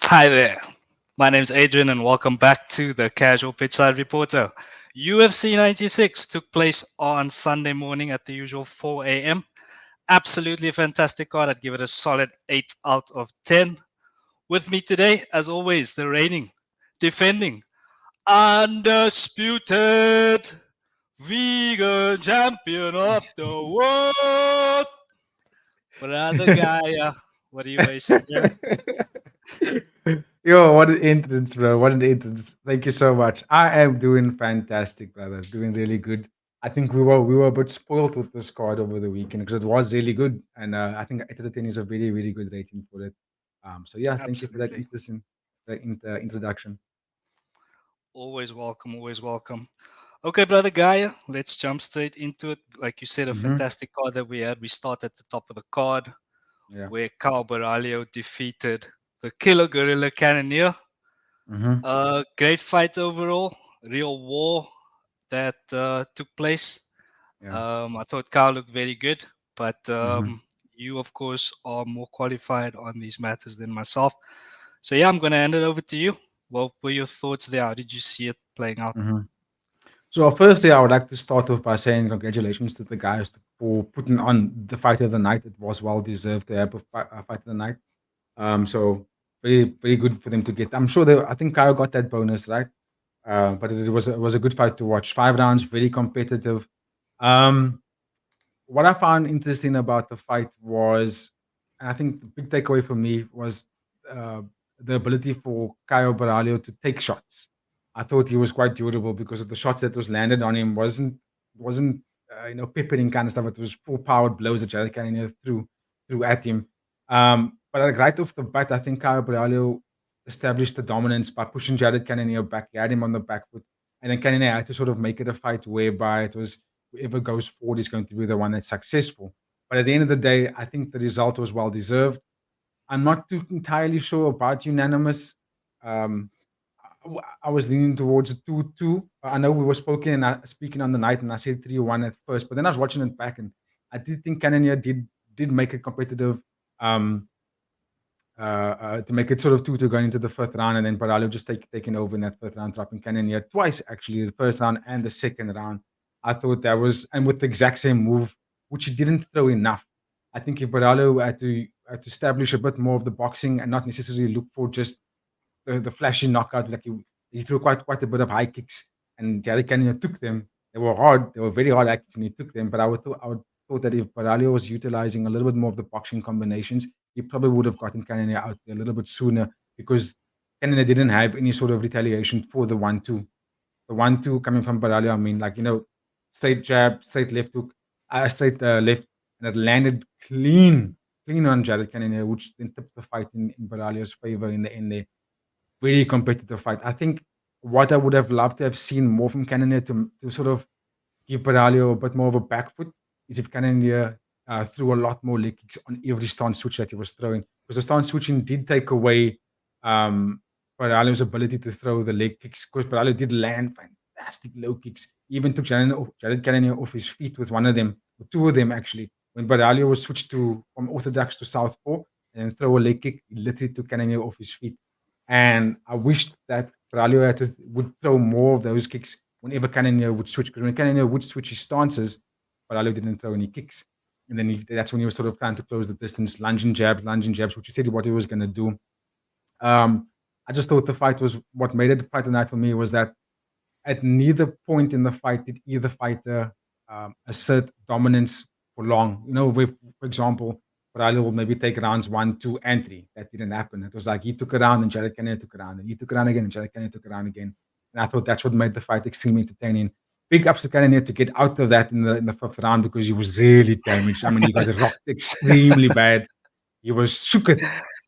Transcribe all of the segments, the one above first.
Hi there. My name's Adrian, and welcome back to the Casual Pitchside Reporter. UFC 96 took place on Sunday morning at the usual 4 a.m. Absolutely a fantastic card. I'd give it a solid 8 out of 10. With me today, as always, the reigning, defending, undisputed vegan champion of the world, brother Gaia. What are you racing, bro? Yo, what an entrance, bro. What an entrance. Thank you so much. I am doing fantastic, brother. Doing really good. I think we were a bit spoiled with this card over the weekend because it was really good. And I think 8 out of 10 is a very, very good rating for it. So yeah, thank you for that Absolutely. interesting introduction. Always welcome, always welcome. Okay, brother Gaia, let's jump straight into it. Like you said, a Mm-hmm. fantastic card that we had. We start at the top of the card Yeah. where Borralho defeated the Killer Gorilla Cannoneer. Mm-hmm. Great fight overall, real war that took place. Yeah. I thought Kyle looked very good, but Mm-hmm. you, of course, are more qualified on these matters than myself. So, yeah, I'm going to hand it over to you. What were your thoughts there? How did you see it playing out? Mm-hmm. So firstly, I would like to start off by saying congratulations to the guys for putting on the fight of the night. It was well deserved to have a fight of the night. So very, very good for them to get. I'm sure they. I think Kyle got that bonus, right? But it was a good fight to watch. 5 rounds, very competitive. Um, what I found interesting about the fight was, and I think the big takeaway for me was uh, the ability for Caio Borralho to take shots. I thought he was quite durable because of the shots that was landed on him wasn't peppering kind of stuff. It was full powered blows that Jared Cannonier threw at him. But like right off the bat, I think Caio Borralho established the dominance by pushing Jared Cannonier back. He had him on the back foot, and then Cannonier had to sort of make it a fight whereby it was whoever goes forward is going to be the one that's successful. But at the end of the day, I think the result was well deserved. I'm not too entirely sure about unanimous. Um, I was leaning towards a 2-2. I know we were speaking on the night, and I said 3-1 at first, but then I was watching it back, and I did think Cannonier did make it competitive. Um, to make it sort of 2-2 going into the fifth round, and then Borralho just taking over in that fifth round, dropping Cannonier twice actually, the first round and the second round. I thought that was, and with the exact same move, which he didn't throw enough. I think if Borralho had to establish a bit more of the boxing and not necessarily look for just the flashy knockout, like he threw quite a bit of high kicks, and Jared Cannonier took them. They were hard, they were very hard high kicks, and he took them. But I would thought that if Borralho was utilizing a little bit more of the boxing combinations, he probably would have gotten Cannonier out there a little bit sooner because Cannonier didn't have any sort of retaliation for the 1-2. The 1-2 coming from Borralho, I mean, like, straight jab, straight left hook, straight left, and it landed clean on Jared Cannonier, which then tipped the fight in Borralho's favor in the end there. Very competitive fight. I think what I would have loved to have seen more from Cannonier to sort of give Borralho a bit more of a back foot is if Cannonier threw a lot more leg kicks on every stance switch that he was throwing. Because the stance switching did take away um, Borralho's ability to throw the leg kicks. Because Borralho did land fantastic low kicks. He even took Jared Cannonier off his feet with one of them, or two of them actually. When Borralho was switched from orthodox to southpaw and then throw a leg kick, he literally took Cannonier off his feet. And I wished that Borralho would throw more of those kicks whenever Cannonier would switch. Because when Cannonier would switch his stances, Borralho didn't throw any kicks. And then that's when he was sort of trying to close the distance, lunging jabs, which he said what he was going to do. Um, I just thought the fight was what made it the fight of the night for me was that at neither point in the fight did either fighter assert dominance for long. For example, Borralho will maybe take rounds 1, 2, and 3. That didn't happen. It was like he took a round and Jared Cannonier took a round, and he took a round again and Jared Cannonier took a round again. And I thought that's what made the fight extremely entertaining. Big ups to Cannonier to get out of that in the fifth round because he was really damaged. I mean, he got rocked extremely bad. He was shooketh.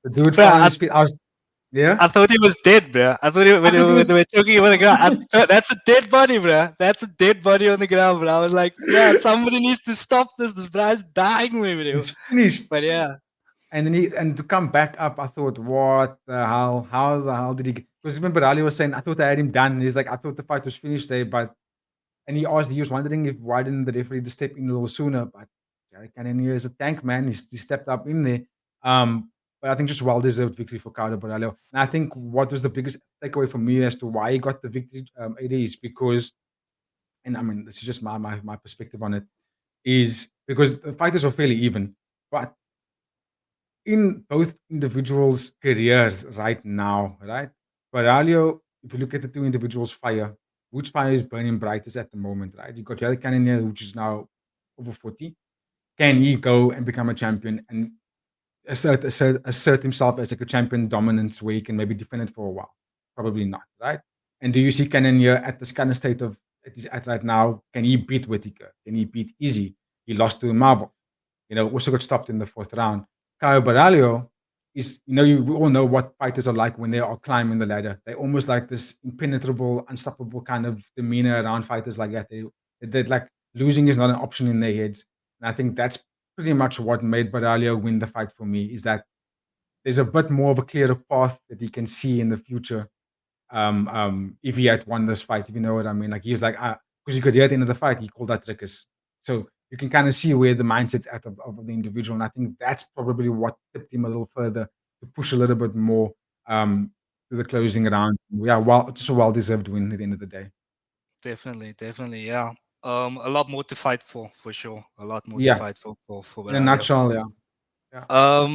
The dude Bro, fell on his feet. Yeah. I thought he was dead, bro. I thought I thought he when was. they were choking him on the ground, that's a dead body, bro. That's a dead body on the ground, bro. I was like, bro, somebody needs to stop this. This guy's dying with you. He's finished. But yeah, And to come back up, I thought, what the hell? How the hell did he get? Because remember, Ali was saying, I thought I had him done. He's like, I thought the fight was finished there, but and he was wondering if why didn't the referee just step in a little sooner? But Jared Cannonier is a tank, man. He stepped up in there. Um, But I think just well deserved victory for Carlo Borralho. And I think what was the biggest takeaway for me as to why he got the victory, it is because, and I mean, this is just my perspective on it, is because the fighters were fairly even. But in both individuals' careers right now, right? Borralho, if you look at the two individuals' fire, which fire is burning brightest at the moment, right? You got Jared Cannonier, which is now over 40. Can he go and become a champion and assert himself as like a champion dominance where he can maybe defend it for a while? Probably not, right? And do you see Cannonier at this kind of state of it is at right now? Can he beat Whittaker? Can he beat Easy? He lost to Marvel. Also got stopped in the fourth round. Caio Baralho is, we all know what fighters are like when they are climbing the ladder. They almost like this impenetrable, unstoppable kind of demeanor around fighters like that. They're like losing is not an option in their heads. And I think that's pretty much what made Baralho win the fight for me, is that there's a bit more of a clearer path that he can see in the future, if he had won this fight, if you know what I mean. Like he was like, because you could hear at the end of the fight, he called that trickers. So you can kind of see where the mindset's at of the individual. And I think that's probably what tipped him a little further to push a little bit more to the closing round. Yeah, well, just a well deserved win at the end of the day. Definitely, definitely, yeah. A lot more to fight for sure. A lot more to Yeah, fight for in a Borralho. nutshell, yeah. Yeah.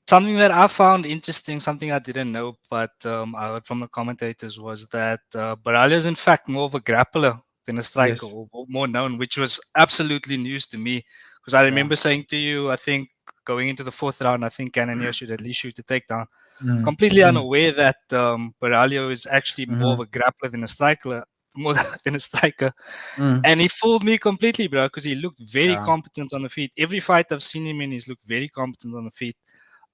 Something that I found interesting, something I didn't know, but I heard from the commentators was that Borralho is in fact more of a grappler than a striker, Yes. or more known, which was absolutely news to me. Because I Yeah. remember saying to you, I think going into the fourth round, I think Cannonier should at least shoot a takedown. Mm, Completely mm, unaware that Borralho is actually more of mhm, a grappler than a striker, more than a striker. mm. And he fooled me completely, bro, because he looked very Yeah. competent on the feet. Every fight I've seen him in, he's looked very competent on the feet.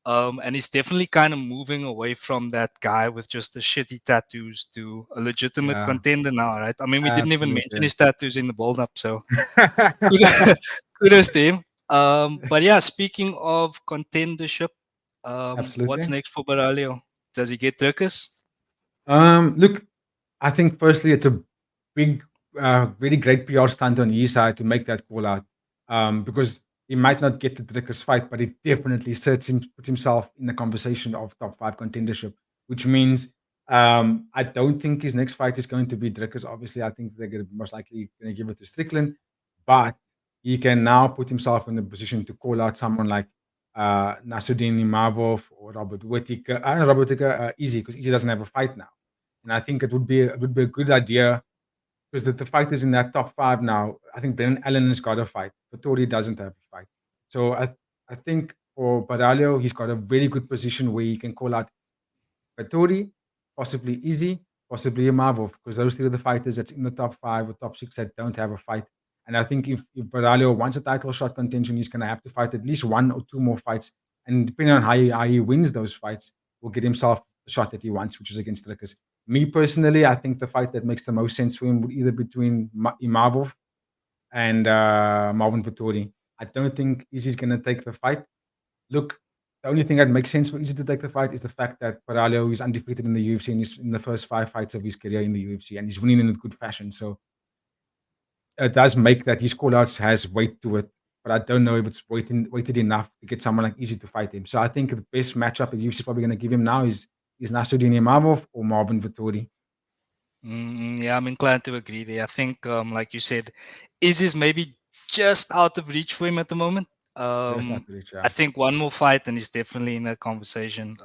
And he's definitely kind of moving away from that guy with just the shitty tattoos to a legitimate Yeah. contender now, right? I mean, we didn't even mention Absolutely. his tattoos in the build up, so kudos kudos to him. But yeah, speaking of contendership, what's Absolutely. next for Borralho? Does he get Turkis? Look, I think firstly it's a big, really great PR stunt on his side to make that call out, because he might not get the Drickers fight, but he definitely puts himself in the conversation of top five contendership, which means I don't think his next fight is going to be Drickers. Obviously, I think they're gonna most likely going to give it to Strickland, but he can now put himself in a position to call out someone like Nasruddin Imavov or Robert Whittaker. Robert Whittaker, easy because Easy doesn't have a fight now. And I think it would be a good idea because the fighters in that top five now, I think Brennan Allen has got a fight, but Tori doesn't have a fight. So I think for Baralho, he's got a very good position where he can call out Vettori, possibly Easy, possibly Imavov, because those three are the fighters that's in the top five or top six that don't have a fight. And I think if Baralho wants a title shot contention, he's going to have to fight at least one or two more fights. And depending on how he wins those fights, will get himself the shot that he wants, which is against Rickers. Me personally, I think the fight that makes the most sense for him would either between Imavov and Marvin Vettori. I don't think Izzy's going to take the fight. Look, the only thing that makes sense for Izzy to take the fight is the fact that Borralho is undefeated in the UFC and he's in the first five fights of his career in the UFC and he's winning in a good fashion. So it does make that his callouts has weight to it. But I don't know if it's weighted enough to get someone like Izzy to fight him. So I think the best matchup that UFC is probably going to give him now is Nasruddin Imavov or Marvin Vettori. Yeah, I'm inclined to agree there. I think, like you said, Izzy's maybe just out of reach for him at the moment. Just not Um, to reach I out. think one more fight and he's definitely in that conversation.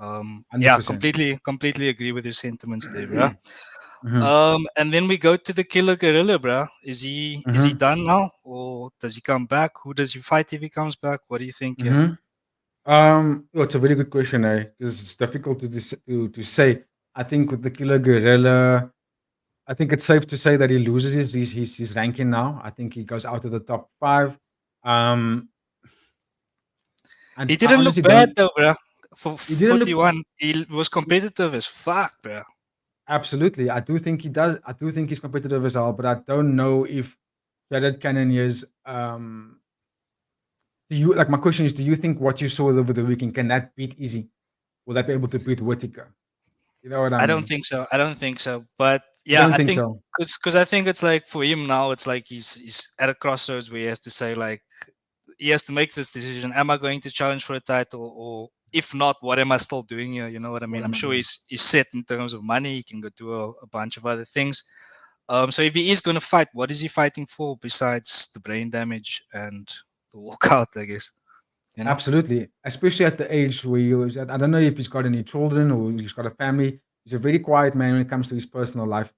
Yeah, 100%. completely agree with your sentiments there, bro. hmm And then we go to the Killer Gorilla, bro. Is he hmm done now, or does he come back? Who does he fight if he comes back? What do you think? Yeah, hmm well, it's a very good question, because it's difficult to say. I think with the Killer Gorilla, I think it's safe to say that he loses his ranking now. I think he goes out of the top five. Um, and he I didn't look honestly bad don't. though, bro. For He didn't look 41, he was competitive as fuck, bro. absolutely. I do think he does. I do think he's competitive as well, but I don't know if Jared Cannonier's. Do you like my question is? Do you think what you saw over the weekend can that beat Easy? Will that be able to beat Whittaker? You know what I I don't mean? think so. I don't think so. But You yeah, don't I think think so? because I think it's like for him now, it's like he's at a crossroads where he has to say like he has to make this decision: Am I going to challenge for a title, or if not, what am I still doing here? You know what I mean? I'm sure he's set in terms of money. He can go do a bunch of other things. So if he is going to fight, what is he fighting for besides the brain damage and the walkout? I guess you know. Absolutely, especially at the age where he was at. I don't know if he's got any children or he's got a family. He's a very quiet man when it comes to his personal life.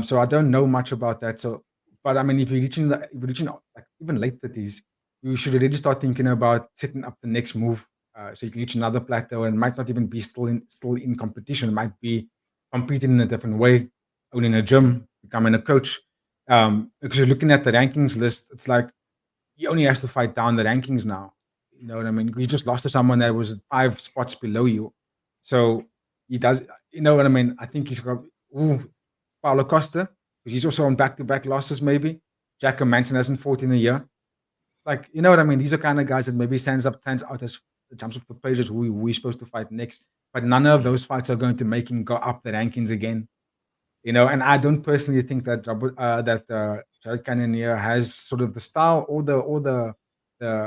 So I don't know much about that. So, but I mean, if you're reaching like even late 30s, you should already start thinking about setting up the next move. So you can reach another plateau and might not even be still in competition. It might be competing in a different way, owning a Mm, gym, becoming a coach. Because you're looking at the rankings list, it's like he only has to fight down the rankings now. You know what I mean? You just lost to someone that was 5 spots below you. So he does, you know what I mean? I think he's got Paulo Costa, because he's also on back-to-back losses, maybe. Jacob Manson hasn't fought in a year. Like, you know what I mean? These are kind of guys that maybe stands out as jumps off the page as who we're supposed to fight next. But none of mm, those fights are going to make him go up the rankings again. You know, and I don't personally think that Jared Cannonier has sort of the style or the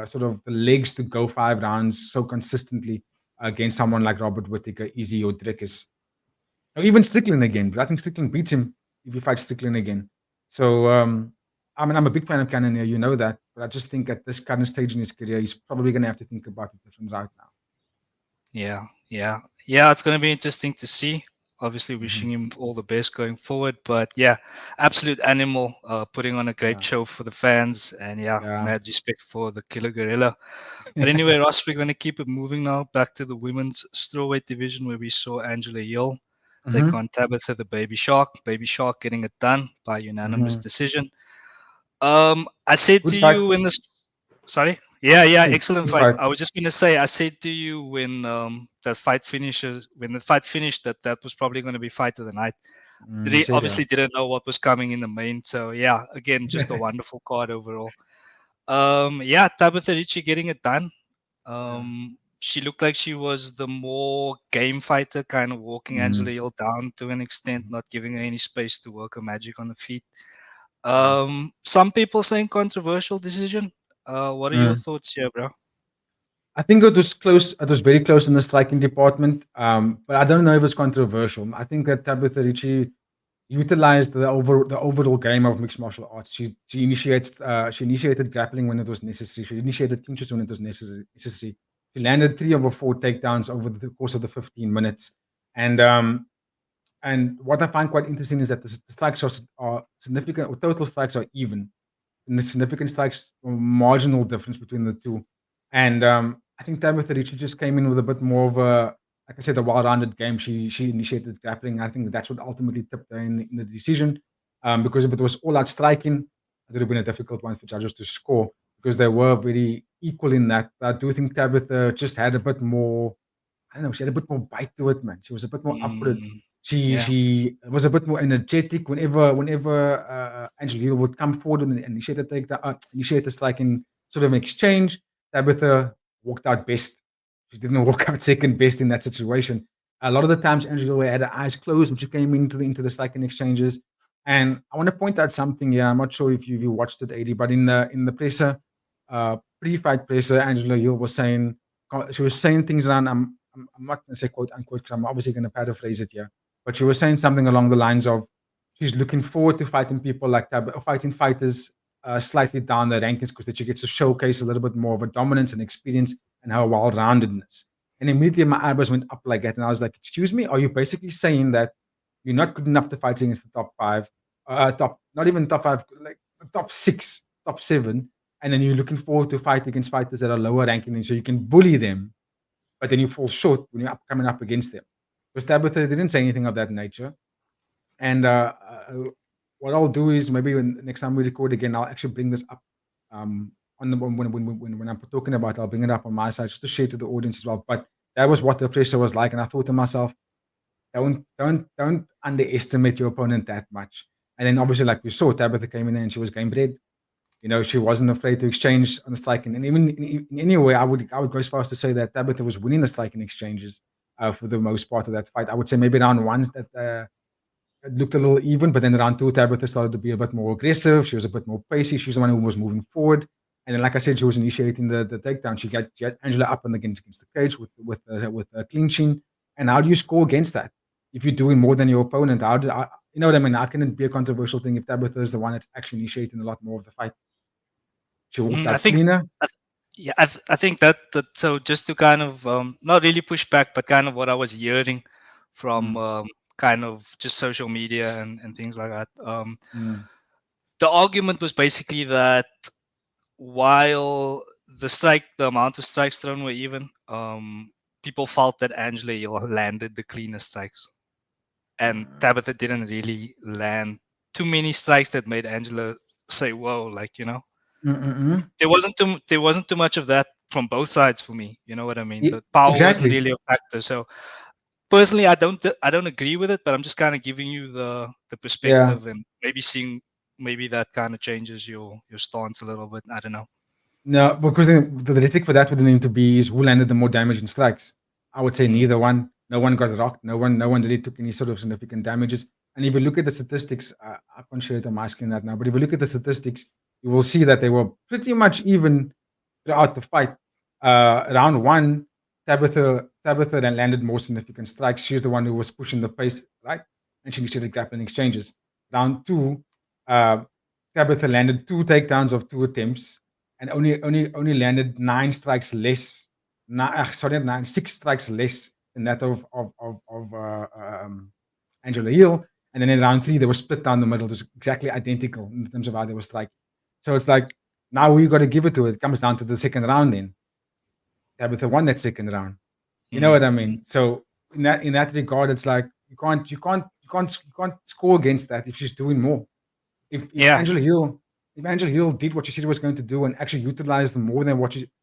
sort of the legs to go 5 rounds so consistently against someone like Robert Whittaker, Izzy, or Drickus, or even Strickland again. But I think Strickland beats him if he fights Strickland again. So I mean, I'm a big fan of Cannonier, you know that, but I just think at this current stage in his career, he's probably going to have to think about a different route now. yeah, yeah, yeah. It's going to be interesting to see. Obviously, Hmm. wishing him all the best going forward. But yeah, absolute animal, putting on a great Yeah, show for the fans, and yeah, yeah. mad respect for the killer gorilla. But anyway, Ross, we're going to keep it moving now. Back to the women's strawweight division where we saw Angela Hill take Hmm. on Tabitha the Baby Shark. Baby Shark getting it done by unanimous Hmm. decision. I said Good to fight. you when this. Sorry. Yeah, I yeah, said excellent good fight. fight. I was just gonna say, I said to you when when the fight finished, that was probably going to be fight of the night. You They said obviously didn't know what was coming in the main, so yeah, again, just a wonderful card overall. Yeah, Tabitha Ricci getting it done. yeah. She looked like she was the more game fighter, kind of walking Angela Mhm. Hill down to an extent, Mhm. not giving her any space to work her magic on the feet. Yeah. Some people saying controversial decision. What are your Mm. thoughts here, bro? I think it was close. It was very close in the striking department. But I don't know if it's controversial. I think that Tabitha Ricci utilized the overall game of mixed martial arts. She initiated grappling when it was necessary. She initiated clinches when it was necessary. She landed 3 over 4 takedowns over the course of the 15 minutes. And what I find quite interesting is that the strikes are significant, or total strikes are even. And the significant strikes or marginal difference between the two. And I think Tabitha Ricci just came in with a bit more of a, like I said, a well-rounded game. She initiated grappling. I think that's what ultimately tipped her in the decision. Because if it was all-out striking, it would have been a difficult one for judges to score because they were very equal in that. But I do think Tabitha just had a bit more. I don't know. She had a bit more bite to it, man. She was a bit more up for it. Mm, yeah. She was a bit more energetic whenever Angela would come forward and initiate a striking sort of exchange. Tabitha walked out best. She didn't walk out second best in that situation. A lot of the times, Angela had her eyes closed when she came into the striking exchanges. And I want to point out something here. I'm not sure if you watched it, AD, but in the presser, pre-fight presser, Angela Hill was saying she was saying things around. I'm not going to say quote unquote because I'm obviously going to paraphrase it here, but she was saying something along the lines of she's looking forward to fighting people like that, or fighting fighters slightly down the rankings because that she gets to showcase a little bit more of a dominance and experience and her well-roundedness. And immediately my eyebrows went up like that, and I was like, "Excuse me, are you basically saying that you're not good enough to fight against the top five, not even top five, like top six, top seven, and then you're looking forward to fight against fighters that are lower ranking than you, so you can bully them, but then you fall short when coming up against them." Because Tabitha didn't say anything of that nature. And what I'll do is maybe when next time we record again, I'll actually bring this up on the when I'm talking about it, I'll bring it up on my side just to share to the audience as well. But that was what the pressure was like, and I thought to myself, don't underestimate your opponent that much. And then obviously, like we saw, Tabitha came in there and she was game bred. You know, she wasn't afraid to exchange on the striking, and even in any way, I would go as far as to say that Tabitha was winning the striking exchanges for the most part of that fight. I would say maybe round one that it looked a little even, but then round two, Tabitha started to be a bit more aggressive. She was a bit more pacey. She's the one who was moving forward, And then, like I said, she was initiating the takedown. She had Angela up and against the cage with clinching. And how do you score against that? If you're doing more than your opponent, you know what I mean? How can it be a controversial thing if Tabitha is the one that's actually initiating a lot more of the fight? She walked I out think, cleaner. I- yeah, I think that so just to kind of not really push back, but kind of what I was hearing from Mm, kind of just social media and things like that. mm, The argument was basically that while the amount of strikes thrown were even, people felt that Angela Hill landed the cleaner strikes, and uh, Tabitha didn't really land too many strikes that made Angela say, "Whoa!" Like, mm. there wasn't too much of that from both sides for me. You know what I mean? The power wasn't Exactly. really a factor. So personally, I don't agree with it, but I'm just kind of giving you the Yeah. perspective and maybe seeing maybe that kind of changes your stance a little bit. I don't know. No, because then the critic for that would need to be is who landed the more damage in strikes. I would say Mm, neither one. No one got rocked. No one really took any sort of significant damages. And if you look at the statistics, I can't share it on my screen that now, but if you look at the statistics, you will see that they were pretty much even throughout the fight. Round one, Tabitha then landed more significant strikes. She's the one who was pushing the pace, right? And she initiated grappling exchanges. Round two, uh, Tabitha landed two takedowns of two attempts and only landed 9 strikes less. Sorry, not nine, 6 strikes less than that of Angela Hill. And then in round three, they were split down the middle. It was exactly identical in terms of how they were striking. So it's like now we got to give it to it. It comes down to the second round. Then Tabitha won that second round. You know what I mm, mean? So in that regard, it's like you can't score against that if she's doing more. If if yeah. Angela Hill if Angela Hill did what she said she was going to do and actually utilized more than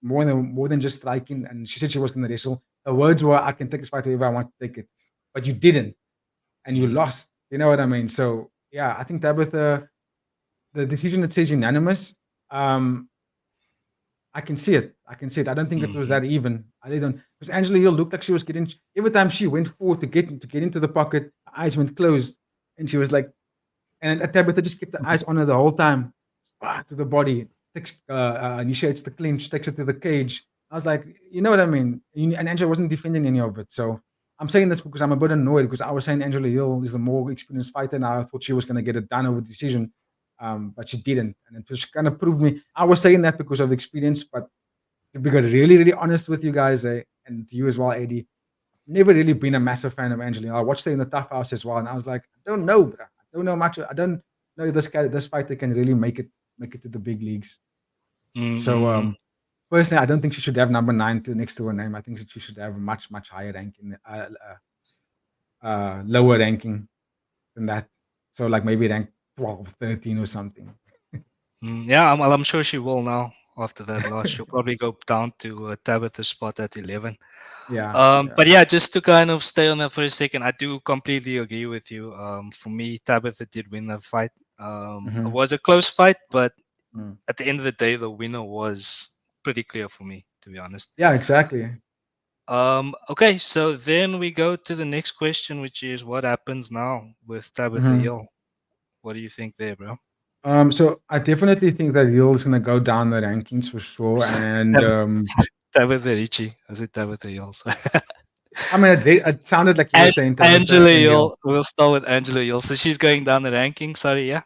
more than just striking, and she said she was going to wrestle. Her words were, "I can take this fight wherever I want to take it," but you didn't, and you Mm, lost. You know what I mean? So yeah, I think Tabitha, the decision that says unanimous, um, I can see it. I can see it. I don't think it was mhm, that even. I really don't, because Angela Hill looked like she was getting every time she went forward to get into the pocket, her eyes went closed, and she was like, and Tabitha just kept the eyes on her the whole time, to the body, initiates the clinch, takes it to the cage. I was like, you know what I mean? And Angela wasn't defending any of it. So I'm saying this because I'm a bit annoyed because I was saying Angela Hill is the more experienced fighter, and I thought she was going to get it done over decision, but she didn't, and it just kind of proved me. I was saying that because of experience, but to be really, really honest with you guys, and to you as well, AD, never really been a massive fan of Angelina. I watched her in the Tough House as well, and I was like, I don't know, bro. I don't know much. I don't know this fighter can really make it to the big leagues. mm, So mm, personally, I don't think she should have number 9 next to her name. I think that she should have a much much higher ranking, lower ranking than that. So like maybe rank 12, 13 or something. Yeah, well, I'm sure she will now after that loss. She'll probably go down to Tabitha's spot at 11. Yeah, But yeah. yeah, just to kind of stay on that for a second, I do completely agree with you. For me, Tabitha did win that fight. It Hmm. was a close fight, but Mm. at the end of the day, the winner was pretty clear for me, to be honest. Yeah, exactly. Okay, so then we go to the next question, which is what happens now with Tabitha Hmm. Hill? What do you think there, bro? So I definitely think that Hill is gonna go down the rankings for sure, and Tab- Tabitha Ricci. I said Tabitha Hill. Sorry. I mean, it sounded like you were And saying Tabitha Angela and Hill. Hill. We'll start with Angela Hill. So she's going down the ranking. Sorry, yeah.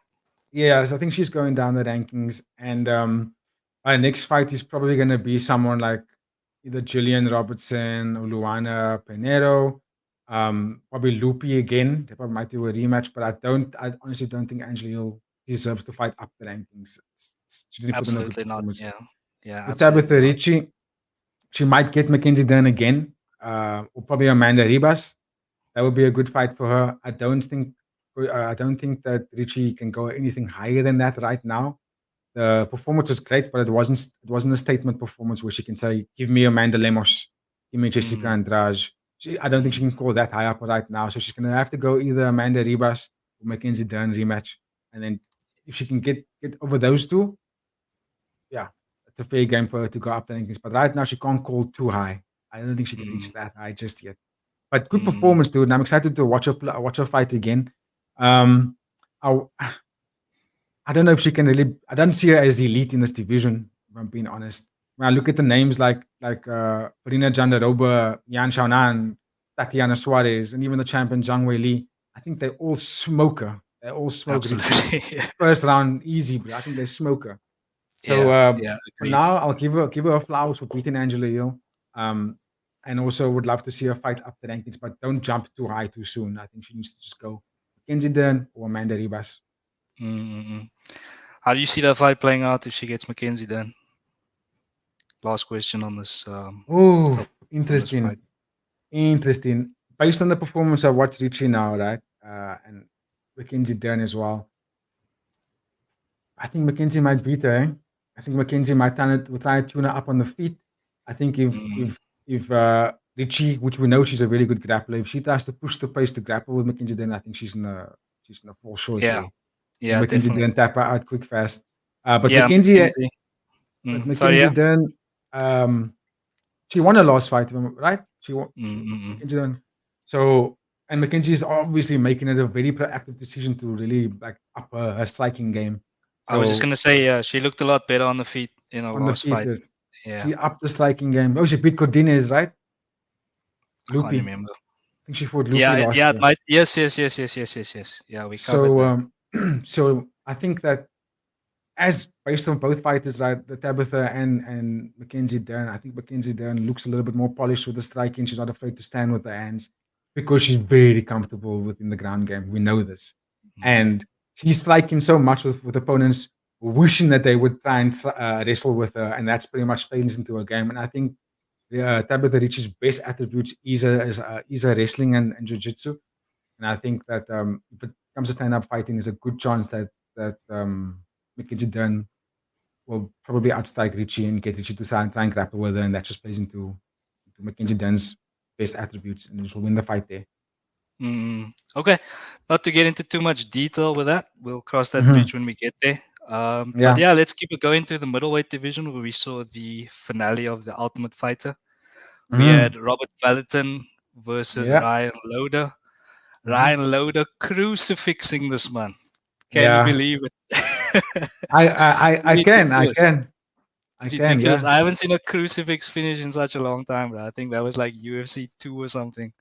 Yeah, so I think she's going down the rankings, and our next fight is probably going to be someone like either Jillian Robertson or Luana Pinero, probably Loopy again. They probably might do a rematch, but I honestly don't think Angela Hill deserves to fight up the rankings. She didn't put in a good Absolutely not. performance. Yeah. Yeah, So absolutely Tabitha not. Ricci, she might get Mackenzie Dern again, or probably Amanda Ribas. That would be a good fight for her. I don't think that Richie can go anything higher than that right now. The performance was great, but it wasn't a statement performance where she can say, "Give me Amanda Lemos, give me Jessica Mm, Andrade." I don't think she mm, can call that high up right now. So she's gonna have to go either Amanda Ribas or Mackenzie Dern rematch, and then if she can get over those two, yeah, it's a fair game for her to go up the rankings. But right now, she can't call too high. I don't think she can reach mm, that high just yet. But good mm, performance, dude. And I'm excited to watch her fight again. Um, I I don't know if she can really. I don't see her as the elite in this division. I'm being honest. When I look at the names like Marina Jandaroba, Yan Xiaonan, Tatiana Suarez, and even the champion Zhang Weili, I think they all smoker. They all smoke Richie. Absolutely. Yeah. First round, easy, bro. I think they smoker. So Yeah. Yeah. for Agreed. now, I'll give her flowers for beating Angela Hill. Um, and also would love to see her fight up the rankings, but don't jump too high too soon. I think she needs to just go Mackenzie Dern or Amanda Ribas. Mm-mm. How do you see that fight playing out if she gets Mackenzie then? Last question on this Oh, top on this interesting. fight. Interesting. Based on the performance I watched Richie now, right? And Mackenzie Dern as well. I think Mackenzie might beat her. Eh? I think Mackenzie might try to tune her up on the feet. I think Mm, if Richie, which we know she's a really good grappler, if she tries to push the pace to grapple with Mackenzie Dern, I think she's gonna fall short yeah. there. And Yeah. Mackenzie Definitely. Dern tap her out quick fast. But Yeah. Mackenzie, Mackenzie. but Sorry. Mackenzie Yeah. Dern, she won her last fight, right? She Mm-mm. Mackenzie Dern. So and Mackenzie is obviously making it a very proactive decision to really like up her striking game. I was just So gonna say, yeah, she looked a lot better on the feet in her on the last feet fight. is Yeah. she upped the striking game. Oh, she beat Cordines, right? I can't Loopy. I remember. think she fought Loopy Yeah. last Yeah. It year. might. Yes. Yes. Yes. Yes. Yes. Yes. Yes. Yeah. We covered So that. so I think that as based on both fighters, right, the Tabitha and Mackenzie Dern, I think Mackenzie Dern looks a little bit more polished with the striking. She's not afraid to stand with the hands because she's very comfortable within the ground game. We know this. Mm. And she's striking so much with opponents wishing that they would try and wrestle with her, and that's pretty much plays into her game. And I think Tabitha Richie's best attributes is her wrestling and jiu-jitsu. And I think that if it comes to stand-up fighting, there's a good chance that Mackenzie Dern will probably outstrike Richie and get Richie to try and grapple with her, and that just plays into Mackenzie Dern's best attributes, and she'll win the fight there. Okay. Not to get into too much detail with that. We'll cross that Mhm. bridge when we get there. But Yeah. yeah, let's keep it going to the middleweight division where we saw the finale of the Ultimate Fighter. We Mhm. had Robert Valentin versus Yeah. Ryan Loader. Mhm. Ryan Loader crucifixing this man. Can you Yeah. believe it? I can. I Ridiculous. can. I can. Ridiculous. Yeah. I haven't seen a crucifix finish in such a long time, bro. I think that was like UFC 2 or something,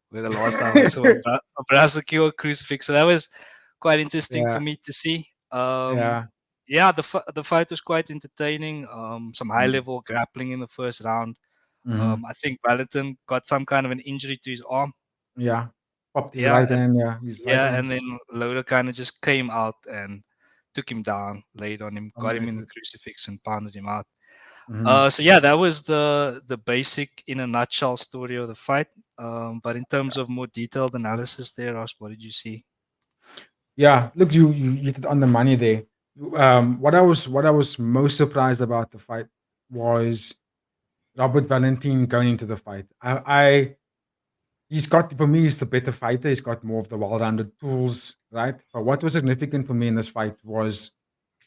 where the last time I saw a Brassica crucifix. So that was quite interesting for Yeah. me to see. Yeah. Yeah, the fight was quite entertaining. Some high Mm. level grappling in the first round. Mhm. I think Valentin got some kind of an injury to his arm. Yeah. Popped his Yeah, right hand. Yeah. His right yeah, arm and then Loda kind of just came out and took him down, laid on him, got him in the dominated. crucifix, and pounded him out. Mhm. So yeah, that was the basic in a nutshell story of the fight. But in terms of more detailed analysis, there, Ross, what did you see? Yeah, look, you hit it on the money there. What I was most surprised about the fight was Robert Valentin going into the fight. He's got for me he's the better fighter. He's got more of the well-rounded tools, right? But what was significant for me in this fight was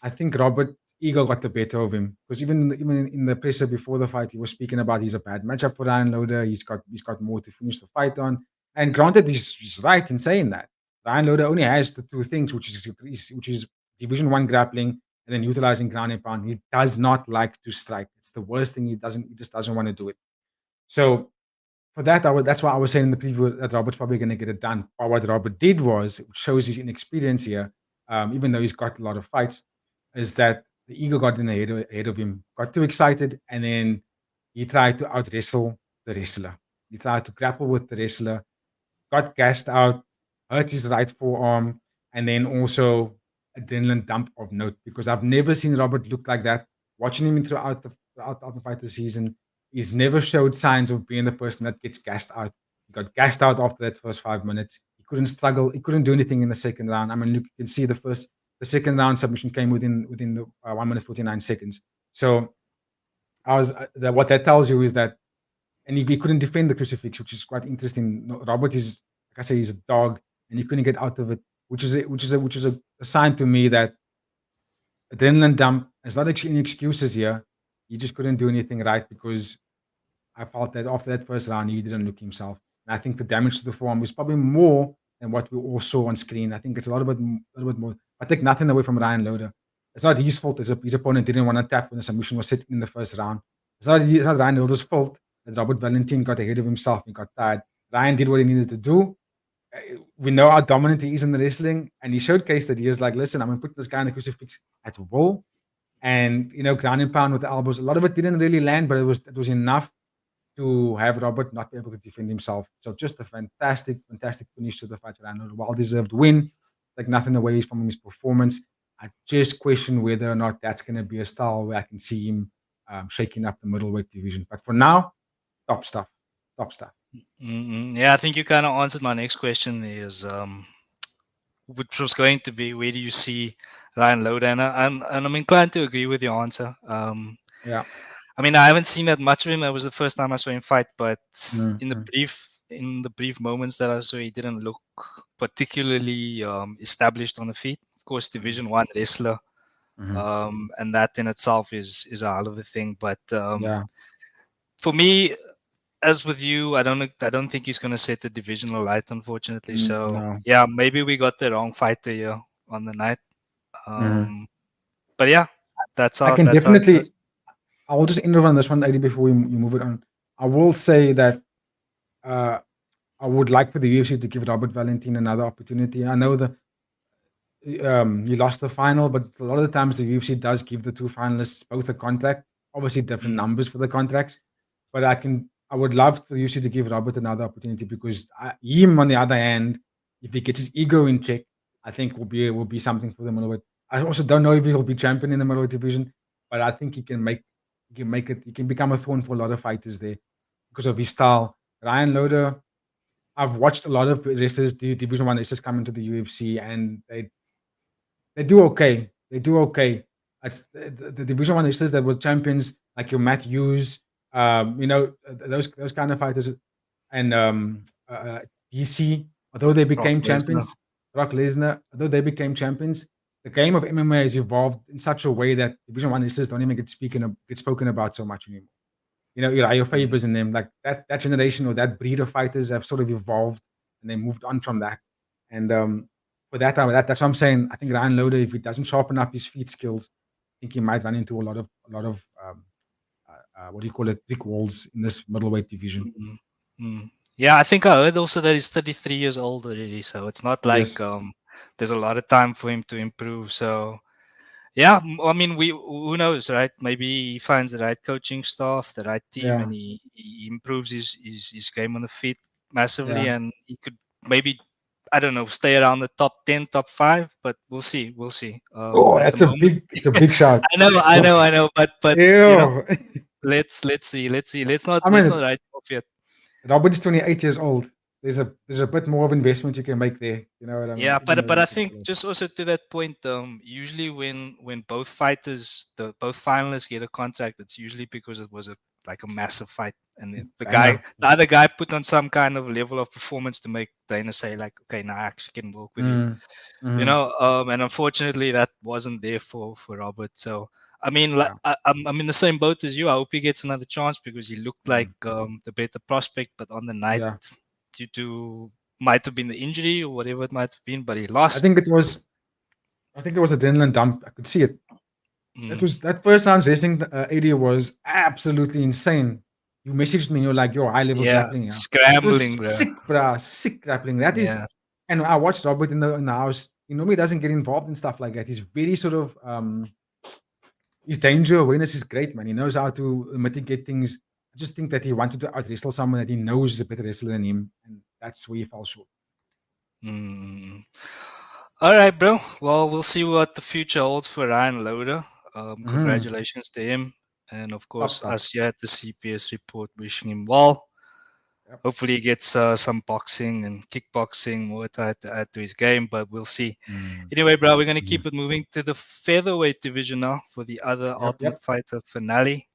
I think Robert ego got the better of him because even in the presser before the fight, he was speaking about he's a bad matchup for Ryan Loader. He's got more to finish the fight on. And granted, he's right in saying that. Ryan Loader only has the two things, which is Division One grappling and then utilizing ground and pound. He does not like to strike. It's the worst thing. He just doesn't want to do it. So for that, that's why I was saying in the preview that Robert's probably going to get it done. But what Robert did was, it shows his inexperience here, even though he's got a lot of fights, is that the ego got in the ahead of him, got too excited, and then he tried to out wrestle the wrestler. He tried to grapple with the wrestler, got gassed out, hurt his right forearm, and then also adrenaline dump of note because I've never seen Robert look like that. Watching him throughout the fight this season, he's never showed signs of being the person that gets gassed out. He got gassed out after that first 5 minutes. He couldn't struggle. He couldn't do anything in the second round. I mean, look, you can see the second round submission came within the 1 minute 49 seconds. So what that tells you is that and he couldn't defend the crucifix, which is quite interesting. Robert is, like I say, he's a dog, and he couldn't get out of it, which is a sign to me that adrenaline dump. There's not actually any excuses here. He just couldn't do anything right because I felt that after that first round, he didn't look himself. And I think the damage to the forearm was probably more than what we all saw on screen. I think it's a little bit more. I take nothing away from Ryan Loader. It's not his fault. His opponent didn't want to tap when the submission was sitting in the first round. It's not Ryan Hilders' fault that Robert Valentin got ahead of himself and got tired. Ryan did what he needed to do. We know how dominant he is in the wrestling, and he showcased that he was like, listen, I'm going to put this guy in a crucifix at will. And, ground and pound with the elbows. A lot of it didn't really land, but it was enough to have Robert not be able to defend himself. So just a fantastic, fantastic finish to the fight. And a well-deserved win. Like nothing away from his performance. I just question whether or not that's going to be a style where I can see him shaking up the middleweight division. But for now, top stuff. Top stuff. Yeah, I think you kind of answered my next question. Is which was going to be, where do you see Ryan Loda? And I'm inclined to agree with your answer. Yeah. I mean, I haven't seen that much of him. That was the first time I saw him fight, but in the Mm-hmm. brief moments that I saw, he didn't look particularly established on the feet. Of course, Division One wrestler, Mm-hmm. and that in itself is a hell of a thing. But Yeah. for me, as with you, I don't think he's going to set the divisional light, unfortunately. So No. yeah, maybe we got the wrong fighter here on the night. Mm-hmm. But yeah, I can that's how it goes. definitely. I will just interrupt on this one, Eddie, before you move it on. I will say that uh, I would like for the UFC to give Robert Valentin another opportunity. I know that he lost the final, but a lot of the times the UFC does give the two finalists both a contract. Obviously, different Mm, numbers for the contracts, but I would love for the UFC to give Robert another opportunity because him, on the other hand, if he gets his ego in check, I think will be something for the middleweight. I also don't know if he'll be champion in the middleweight division, but I think he can make it. He can become a thorn for a lot of fighters there because of his style. Ryan Loder, I've watched a lot of wrestlers, Division One wrestlers come into the UFC, and they do okay. They do okay. It's the Division One wrestlers that were champions, like your Matt Hughes, those kind of fighters, and DC. Although they Brock became Lesnar. champions, Brock Lesnar. Although they became champions, the game of MMA has evolved in such a way that Division One wrestlers don't even get spoken about so much anymore. Your Mm, favors in them, like that generation or that breed of fighters have sort of evolved and they moved on from that. And for that's what I'm saying. I think Ryan Loder, if he doesn't sharpen up his feet skills, I think he might run into a lot of what do you call it, brick walls in this middleweight division. mm, mm. Yeah, I think I heard also that he's 33 years old already, so it's not like Yes. there's a lot of time for him to improve. So yeah, I mean, we who knows, right? Maybe he finds the right coaching staff, the right team, Yeah. and he improves his game on the feet massively, Yeah. and he could maybe, I don't know, stay around the top 10, top five, but we'll see, we'll see. Oh, At the that's a moment, big. It's a big shot. I know, but Ew. let's see, I let's not mean, write off yet. Robert is 28 years old. There's a bit more of investment you can make there. You know what I mean? Yeah, Even though but I he's not think old. just also to that point, usually when both fighters, both finalists get a contract, it's usually because it was a like a massive fight, and Banger. the other guy put on some kind of level of performance to make Dana say like, okay, now I actually can work with you, Mm. Hmm. and unfortunately that wasn't there for Robert. So I mean, like, Yeah. I'm in the same boat as you. I hope he gets another chance because he looked like Mm. the better prospect, but on the night, Yeah. due to might have been the injury or whatever it might have been, but he I lost. think it was. I think it was adrenaline dump. I could see it. Mm, That first round racing area was absolutely insane. You messaged me. And you're like, "Yo, high level yeah, grappling, yeah." It was scrambling, bro. sick, bruh. Sick grappling. That is. Yeah. And I watched Robert in the house. He normally doesn't get involved in stuff like that. He's very sort of his danger awareness is great, man. He knows how to mitigate things. I just think that he wanted to out wrestle someone that he knows is a better wrestler than him, and that's where he fell short. Mm. All right, bro. Well, we'll see what the future holds for Ryan Loader. Hmm. Congratulations to him, and of Top course, stuff. us here at the CPS report wishing him well. Yep. Hopefully, he gets some boxing and kickboxing more to add to his game, but we'll see. Mm. Anyway, bro, we're going to Mhm. keep it moving to the featherweight division now for the other Yep. Ultimate Yep. Fighter finale.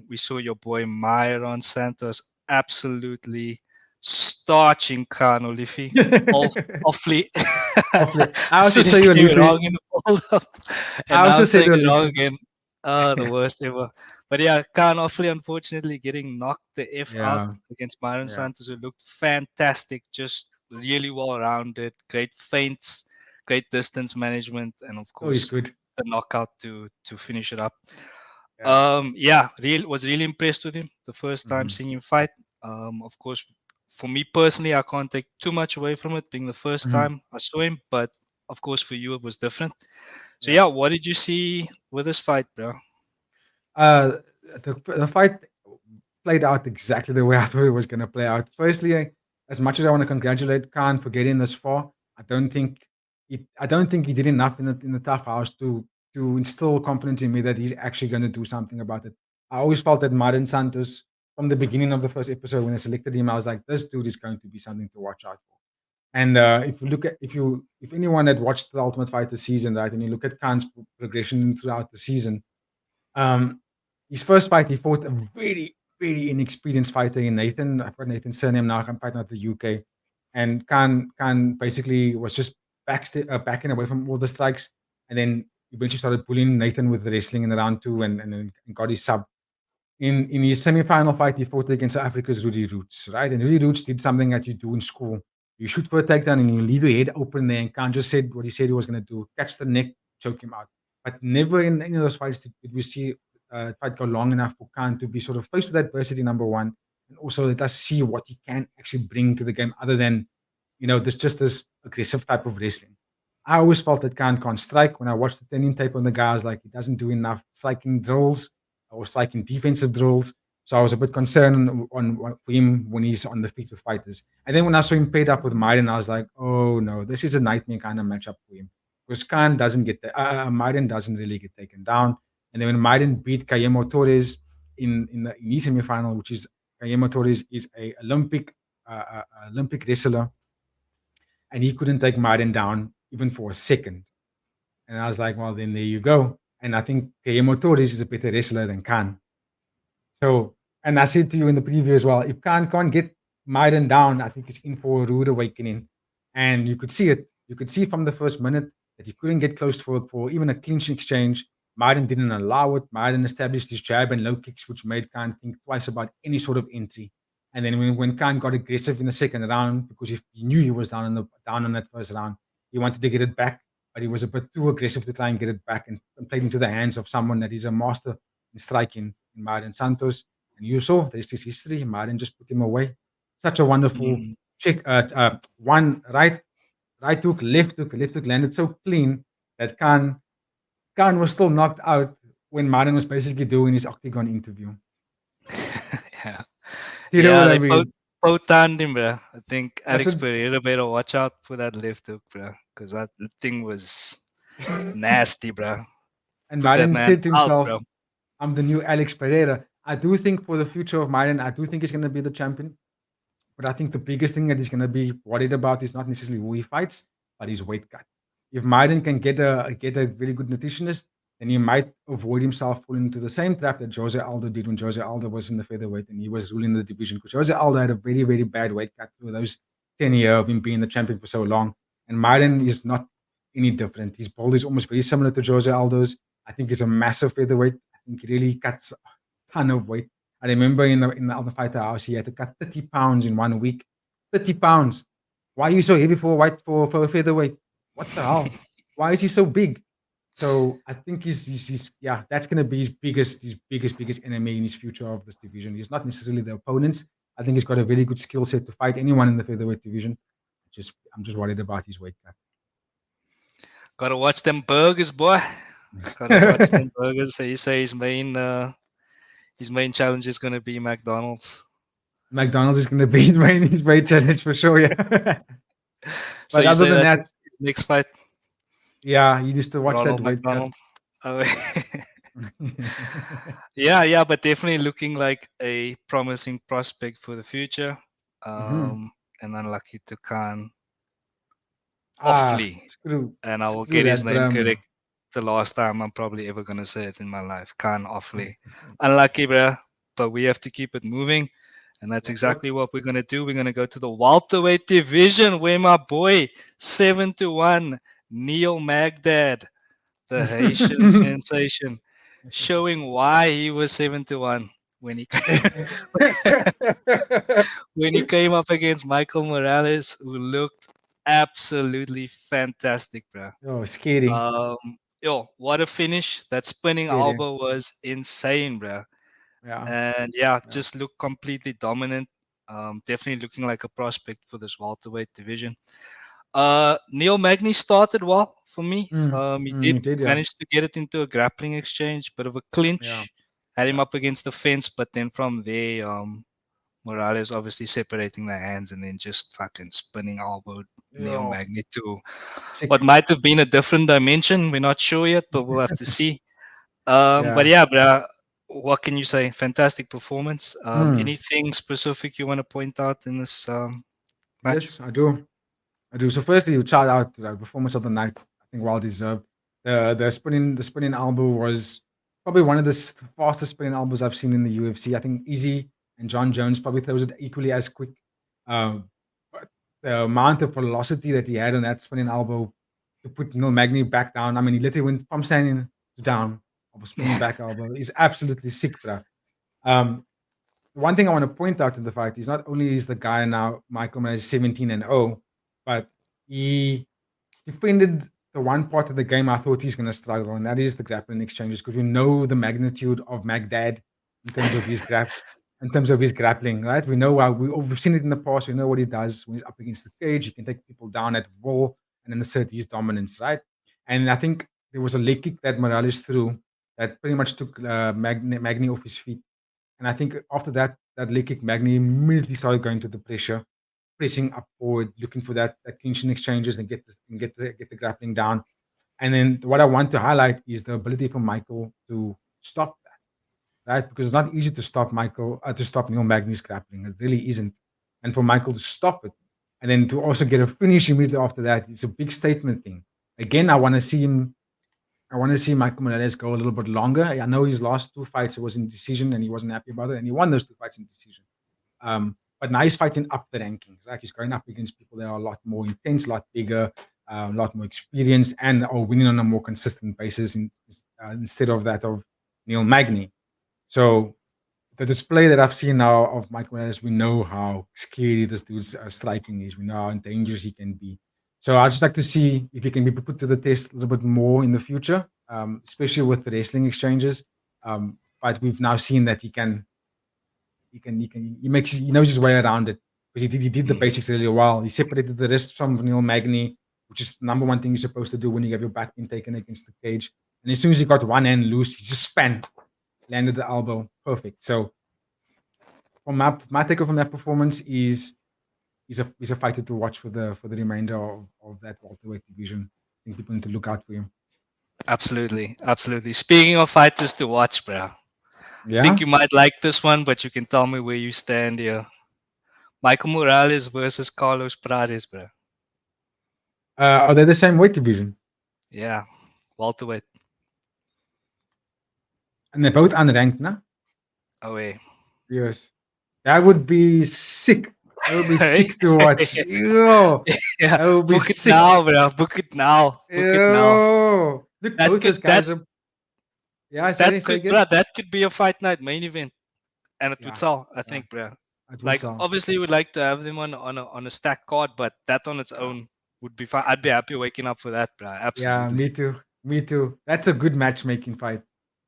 We saw your boy Mairon Santos absolutely starching Khan Olifi. Awfully. Hopefully, I I also said say his you name Olifi. wrong in the hold-up, and I now also I'm say saying you it wrong Olifi. again. Oh, the worst ever. But yeah, Khan Awfully unfortunately getting knocked the F out Yeah. against Myron Yeah. Santos, who looked fantastic, just really well rounded, great feints, great distance management, and of Oh, he's course, good. the knockout to finish it up. Yeah. Yeah, was really impressed with him the first time Hmm. seeing him fight. Of course, for me personally, I can't take too much away from it being the first Hmm. time I saw him, but of course for you it was different. So Yeah. yeah, what did you see with this fight, bro? Uh, the fight played out exactly the way I thought it was going to play out. Firstly, as much as I want to congratulate Khan for getting this far, I don't think he did enough in the tough house to instill confidence in me that he's actually going to do something about it. I always felt that Mairon Santos from the beginning of the first episode when they selected him, I was like, this dude is going to be something to watch out for. And if you look at if anyone had watched the Ultimate Fighter season, right, and you look at Khan's progression throughout the season, um, his first fight, he fought a very, very inexperienced fighter in Nathan. I've got Nathan's surname now. I'm fighting out the UK, and Khan basically was just backing away from all the strikes, and then eventually started pulling Nathan with the wrestling in the round two, and then got his sub. In his semi-final fight, he fought against South Africa's Rudy Roots, right? And Rudy Roots did something that you do in school. You shoot for a takedown and you leave your head open there. And Khan just said what he said he was going to do: catch the neck, choke him out. But never in any of those fights did we see fight go long enough for Khan to be sort of faced with adversity. Number one, and also let us see what he can actually bring to the game, other than there's just this aggressive type of wrestling. I always felt that Khan can't strike. When I watched the training tape on the guy, I was like, he doesn't do enough striking drills or striking defensive drills. So I was a bit concerned for him when he's on the feet with fighters. And then when I saw him paired up with Maiden, I was like, oh no, this is a nightmare kind of matchup for him. Because Khan doesn't Maiden doesn't really get taken down. And then when Maiden beat Cayemo Torres in his semifinal, which is Cayemo Torres is a Olympic wrestler, and he couldn't take Maiden down even for a second. And I was like, well, then there you go. And I think Guillermo Torres is a better wrestler than Khan. So, and I said to you in the preview as well, if Khan can't get Maiden down, I think he's in for a rude awakening. And you could see it. You could see from the first minute that he couldn't get close for even a clinch exchange. Maiden didn't allow it. Maiden established his jab and low kicks, which made Khan think twice about any sort of entry. And then when Khan got aggressive in the second round, because he knew he was down on that first round, he wanted to get it back, but he was a bit too aggressive to try and get it back and played into the hands of someone that is a master in striking in Mairon Santos. And you saw the rest is history. Mairon just put him away. Such a wonderful Mm. check. One right hook, left hook landed so clean that Khan was still knocked out when Mairon was basically doing his octagon interview. Yeah, Do you know yeah, what I they mean? both turned him, bro. I think That's Alex what. Pereira better watch out for that left hook, bro, because that thing was nasty, bro. And Put that Mairon man said to out, himself, bro. I'm the new Alex Pereira. I do think for the future of Mairon, I do think he's going to be the champion. But I think the biggest thing that he's going to be worried about is not necessarily who he fights, but his weight cut. If Maiden can get a very good nutritionist, then he might avoid himself falling into the same trap that Jose Aldo did when Jose Aldo was in the featherweight and he was ruling the division. Because Jose Aldo had a very, very bad weight cut through those 10 years of him being the champion for so long. And Maiden is not any different. His build is almost very similar to Jose Aldo's. I think he's a massive featherweight. I think he really cuts a ton of weight. I remember in the other fighter house, he had to cut 30 pounds in 1 week. 30 pounds. Why are you so heavy for a for a featherweight? What the hell? Why is he so big? So I think he's yeah, that's gonna be his biggest enemy in his future of this division. He's not necessarily the opponents. I think he's got a very good skill set to fight anyone in the featherweight division. I'm just worried about his weight Gotta watch them burgers, boy. Gotta watch cut. them burgers. So you say his main challenge is gonna be McDonald's. McDonald's is gonna be his main challenge for sure, yeah. So But you other say than that's that, his next fight, yeah, you used to watch that Ronald weight cut. McDonald. Oh, yeah, yeah, but definitely looking like a promising prospect for the future. Mhm. And unlucky to Khan Ah, Offley, screw and I will screw get his that name Bram. correct the last time I'm probably ever gonna say it in my life. Khan Offley. Unlucky, bruh, but we have to keep it moving. And that's That's it. exactly what we're gonna do. We're gonna go to the welterweight division where my boy 7-1 Neil Magdad, the Haitian sensation, showing why he was 7-1 when he when he came up against Michael Morales, who looked absolutely fantastic, bro. Oh, scary. Yo, what a finish! That spinning Scary. elbow was insane, bro. Yeah. And yeah, Yeah. just looked completely dominant. Definitely looking like a prospect for this welterweight division. Neil Magny started well for me. He did You did, yeah. manage to get it into a grappling exchange, bit of a Yeah. clinch, had him Yeah. up against the fence, but then from there, Morales obviously separating the hands and then just fucking spinning elbowed Neil Yeah. Magny to what Sick. might have been a different dimension. We're not sure yet, but we'll have to see. But Yeah. yeah, bro, what can you say? Fantastic performance. Mm. Anything specific you want to point out in this match? Yes, I do. I do. So firstly, you shout out to the performance of the night. I think well deserved. The spinning elbow was probably one of the fastest spinning elbows I've seen in the UFC. I think Easy and John Jones probably throws it equally as quick. Um, but the amount of velocity that he had on that spinning elbow to put Neil Magny back down. I mean, he literally went from standing to down of a spinning Yeah. back elbow. He's absolutely sick, bro. Um, one thing I want to point out in the fact is not only is the guy now Michael Mann is 17 and 0, but he defended the one part of the game I thought he's going to struggle, and that is the grappling exchanges because we know the magnitude of Magdad in terms of his grappling, right? We know how we've seen it in the past. We know what he does when he's up against the cage. He can take people down at will and then assert his dominance, right? And I think there was a leg kick that Morales threw that pretty much took Magny off his feet. And I think after that leg kick, Magny immediately started going to the pressure, pressing up forward, looking for that clinching exchanges and get the grappling down. And then what I want to highlight is the ability for Michael to stop that, right? Because it's not easy to stop to stop Neil Magny's grappling. It really isn't. And for Michael to stop it, and then to also get a finish immediately after that, it's a big statement thing. Again, I want to see Michael Morales go a little bit longer. I know his last two fights it was in decision and he wasn't happy about it, and he won those two fights in decision. But now he's fighting up the rankings, right? He's going up against people that are a lot more intense, a lot bigger, a lot more experienced, and are winning on a more consistent basis instead of that of Neil Magny. So the display that I've seen now of Mike Morales, we know how scary this dude's striking is. We know how dangerous he can be. So I'd just like to see if he can be put to the test a little bit more in the future, especially with the wrestling exchanges. But we've now seen that he knows his way around it because he did the Mm. basics really well. He separated the wrist from Neil Magny, which is the number one thing you're supposed to do when you have your back being taken against the cage. And as soon as he got one hand loose, he just span, landed the elbow, perfect. So from my takeaway from that performance is he's a fighter to watch for the remainder of that welterweight division. I think people need to look out for him. Absolutely, absolutely. Speaking of fighters to watch, bro, think Yeah. you might like this one, but you can tell me where you stand here. Michael Morales versus Carlos Paredes, bro. Are they the same weight division? Yeah, welterweight. And they're both unranked, no? Away. Yes. That would be sick. That would be sick to watch. Yo, Yeah, that would be book it sick. now, bro. Book it now. Book it now. Yo, look, That both those could that guys are. Yeah, that say could, again. bro. That could be a fight night main event, and it would Yeah, sell. I yeah, think, bro. it would Like, sell. obviously, we'd like to have them on a stack card, but that on its Yeah, own would be fine. I'd be happy waking up for that, bro. yeah, Absolutely. me too. Me too. That's a good matchmaking fight.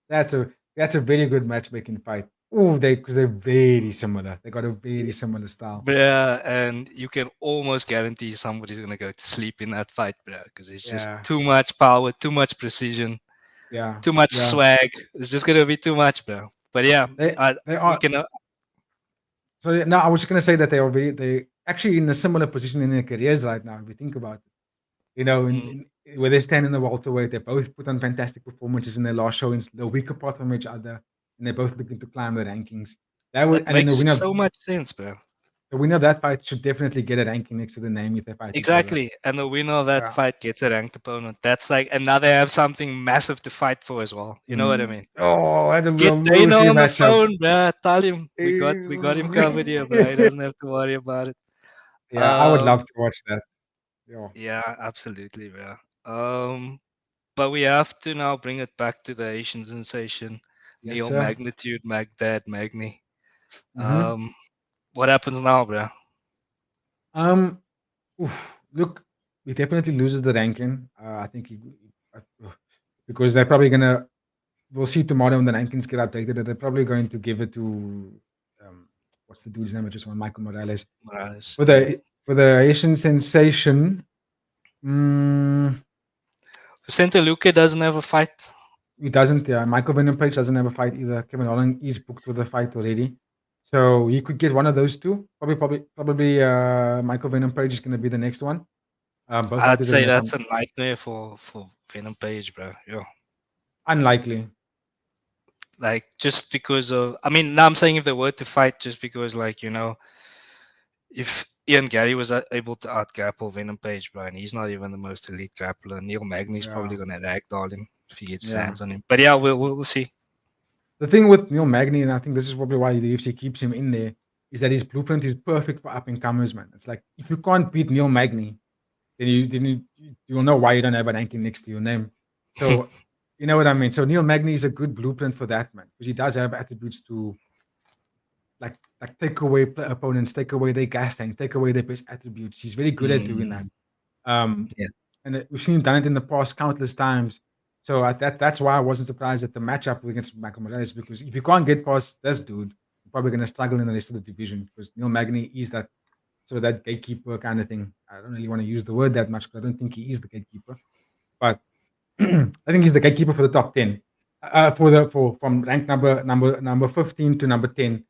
That's a very good matchmaking fight. Oh, because they're very similar. They got a very similar style. Yeah, and you can almost guarantee somebody's gonna go to sleep in that fight, bro, because it's just Yeah, too much power, too much precision, yeah, too much yeah. swag. It's just gonna be too much, bro. But yeah, They they we are. can. So yeah, no, I was just gonna say that they actually in a similar position in their careers right now. If you think about it, Mm, where they stand in the welterweight, they both put on fantastic performances in their last showings. They're weak apart from each other, and they're both looking to climb the rankings. That would, that and then the makes winner of so much sense, bro. the winner of that fight should definitely get a ranking next to the name if they fight each other. Exactly, and the winner of that Yeah. fight gets a ranked opponent. That's like, and now they have something massive to fight for as well. You know what I mean? Oh, that's a Get Dana Musi on the matchup. phone, bro. Tell him we got him covered here, bro. He doesn't have to worry about it. Yeah, I would love Um, to watch that. Yeah. yeah, absolutely, bro. But we have to now bring it back to the Asian sensation, Yes, Neil sir. Magnitude, Magdad, Magni. hmm Um, what happens now, bro? Um, Look, he definitely loses the ranking. I think he because they're probably gonna. We'll see tomorrow when the rankings get updated that they're probably going to give it to what's the dude's name? I just want Michael Morales Morales. for Yeah. the Asian sensation. Mm, Vicente Luque doesn't have a fight. he doesn't. Michael Venom Page doesn't have a fight either. Kevin Holland is booked with a fight already, so he could get one of those two. Probably. Michael Venom Page is going to be the next one. Both I'd fighters are say going to that's come. a nightmare for Venom Page, bro. Yeah. Unlikely. Like just because of, I mean, now I'm saying if they were to fight, just because, like, if Ian Gary was able to out grapple Venom Page, bro, and he's not even the most elite grappler, Neil Magny's Yeah. probably gonna ragdoll him if he gets his Yeah. hands on him. But yeah, we'll see. The thing with Neil Magny, and I think this is probably why the UFC keeps him in there, is that his blueprint is perfect for up and comers, man. It's like if you can't beat Neil Magny, then you'll know why you don't have an ranking next to your name. So you know what I mean. So Neil Magny is a good blueprint for that, man, because he does have attributes to like take away opponents, take away their gas tank, take away their best attributes. He's very good at doing that. Mm, Um, yeah. and we've seen him done it in the past countless times. So that's why I wasn't surprised at the matchup against Michael Morales, because if you can't get past this dude, you're probably going to struggle in the rest of the division, because Neil Magny is that gatekeeper kind of thing. I don't really want to use the word that much, because I don't think he is the gatekeeper, but I think he's the gatekeeper for the top 10. For from rank number 15 to number 10.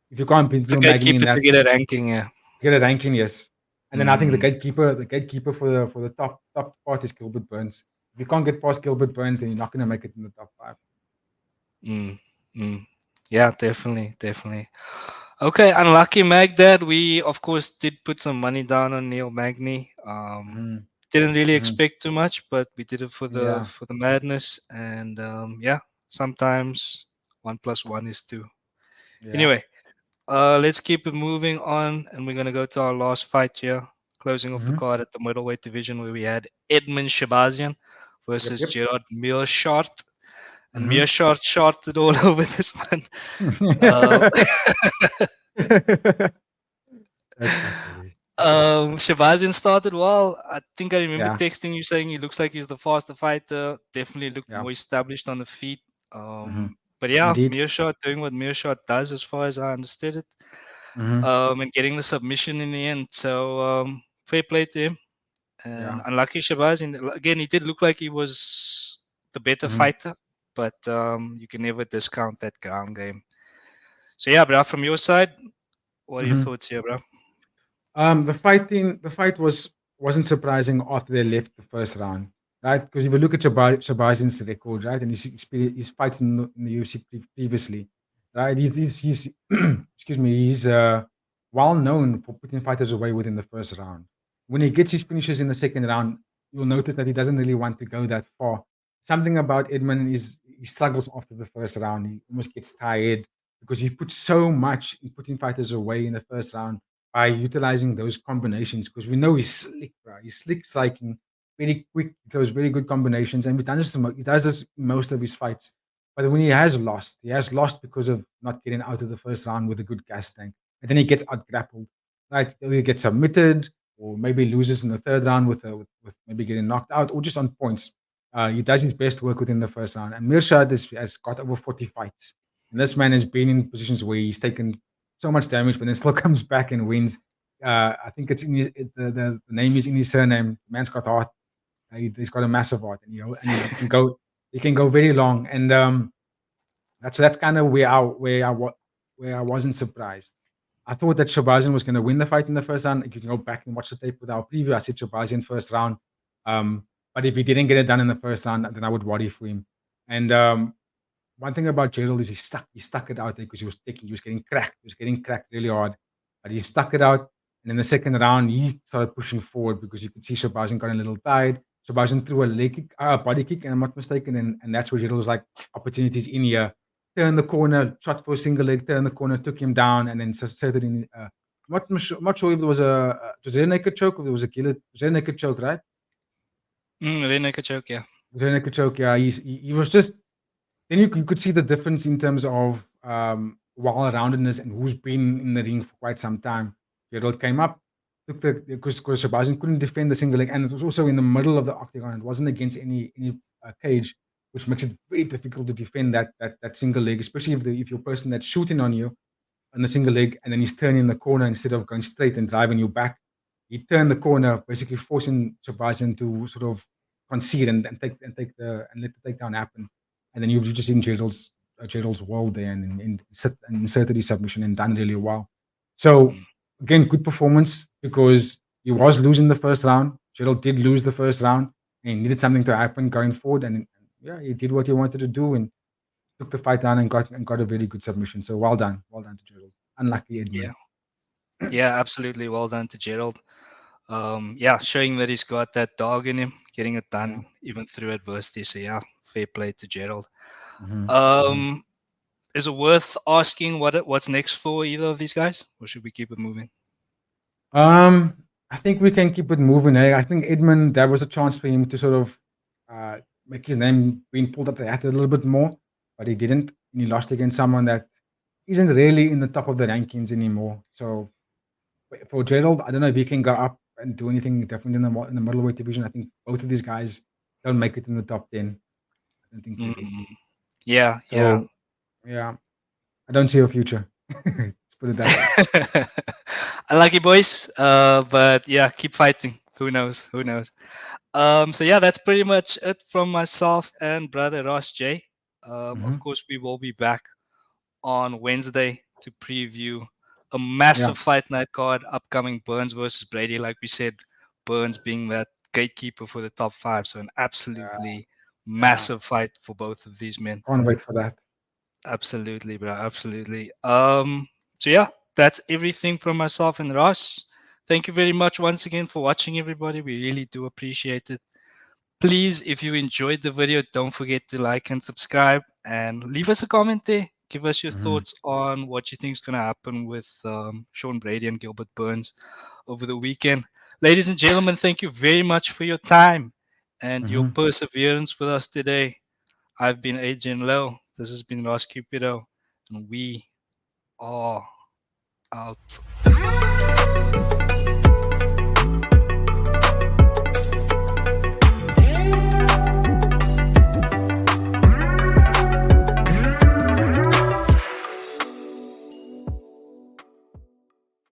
If you can't beat It's a Neil Magny in gatekeeper to that, get a ranking, yeah. get a ranking, yes. And then I think the Mm, gatekeeper for the top part is Gilbert Burns. If you can't get past Gilbert Burns, then you're not going to make it in the top 5. mm, mm. Yeah, definitely, definitely. Okay, unlucky Magdad. We of course did put some money down on Neil Magny. Mhm, Didn't really mhm. expect too much, but we did it for the Yeah, madness. And yeah, sometimes 1 plus 1 is 2. yeah. Anyway, let's keep it moving on, and we're gonna go to our last fight here, closing off the Mhm. card at the middleweight division, where we had Edmund Shabazian Yep, versus yep. Gerard Mearshart, and Mhm. Mearshart sharted all over this one. Uh, That's quite funny. Shabazian started well. I think I remember Yeah, texting you saying he looks like he's the faster fighter. Definitely looked yeah. more established on the feet. Mhm. But yeah, Indeed. Mearshart doing what Mearshart does, as far as I understood it, Mhm. and getting the submission in the end. So fair play to him. And Yeah. unlucky Shabazian. Again, he did look like he was the better Mhm. fighter, but you can never discount that ground game. So yeah, bro, from your side, what are your Mhm. thoughts here, bro? The fight wasn't surprising after they left the first round, right? Because if you look at Shabazian's record, right, and his fights in the UFC previously, right, he's excuse me, he's well known for putting fighters away within the first round. When he gets his finishes in the second round, you'll notice that he doesn't really want to go that far. Something about Edmund is he struggles after the first round. He almost gets tired because he puts so much in putting fighters away in the first round by utilizing those combinations, because we know he's slick, bro. He's slick striking, very quick, throws very good combinations, and he does this in most of his fights. But when he has lost because of not getting out of the first round with a good gas tank, and then he gets out grappled. Right, he gets submitted, or maybe loses in the third round with maybe getting knocked out, or just on points. He does his best work within the first round, and Mirshad has got over 40 fights, and this man has been in positions where he's taken so much damage, but then still comes back and wins. I think it's in the name is in his surname. Man's got heart. He's got a massive heart, and he can go very long. And that's kind of where I wasn't surprised. I thought that Shabazian was going to win the fight in the first round. You can go back and watch the tape with our preview. I said Shabazian first round. But if he didn't get it done in the first round, then I would worry for him. And one thing about Gerald is he stuck it out there because he was getting cracked really hard, but he stuck it out. And in the second round, he started pushing forward because you could see Shabazian got a little tired. Shabazian threw a leg kick, body kick, and I'm not mistaken, and that's where Gerald was like, opportunities in here. Turn the corner, shot for a single leg, turn the corner, took him down, and then set it in. I'm not sure if there was it was a rear naked choke or there was a it was a rear naked choke, right? Rear naked choke, yeah. It was a rear naked choke, yeah. He was just then you could see the difference in terms of well-roundedness and who's been in the ring for quite some time. Gerald came up, took the because Shabazian couldn't defend the single leg, and it was also in the middle of the octagon. It wasn't against any cage. which makes it very difficult to defend that single leg, especially if you're a person that's shooting on you on the single leg, and then he's turning the corner instead of going straight and driving you back. He turned the corner, basically forcing Shabazian to sort of concede and let the takedown happen. And then you just in Gerald's world there and inserted his submission and done really well. So Mm. again, good performance because he was losing the first round. Gerald did lose the first round and he needed something to happen going forward. And yeah, he did what he wanted to do and took the fight down and got a very good submission. So well done to Gerald. Unlucky Edmund. Yeah, yeah, absolutely. Well done to Gerald. Yeah, showing that he's got that dog in him, getting it Yeah. done even through adversity. So yeah, fair play to Gerald. hmm hmm Um, is it worth asking what's next for either of these guys, or should we keep it moving? I think we can keep it moving. I think Edmund, there was a chance for him to sort of uh, make his name being pulled up the hat a little bit more, but he didn't. And he lost against someone that isn't really in the top of the rankings anymore. So for Gerald, I don't know if he can go up and do anything different in the middleweight division. I think both of these guys don't make it in the top 10. I don't think they do. Mm, yeah, yeah. So yeah, I don't see a future. Let's put it that way. Unlucky boys. But yeah, keep fighting. Who knows? Who knows? So yeah, that's pretty much it from myself and brother Ross J. Of hmm course, we will be back on Wednesday to preview a Yeah, massive fight night card upcoming Burns versus Brady. Like we said, Burns being that gatekeeper for the top five. So an uh, absolutely yeah. massive fight for both of these men. Can't wait for that. Absolutely, bro. Absolutely. So yeah, that's everything from myself and Ross. Thank you very much once again for watching, everybody. We really do appreciate it. Please, if you enjoyed the video, don't forget to like and subscribe and leave us a comment there. Give us your hmm thoughts on what you think is going to happen with Sean Brady and Gilbert Burns over the weekend. Ladies and gentlemen, thank you very much for your time and your hmm perseverance with us today. I've been Adrian Lowe. This has been Ross Cupido, and we are out.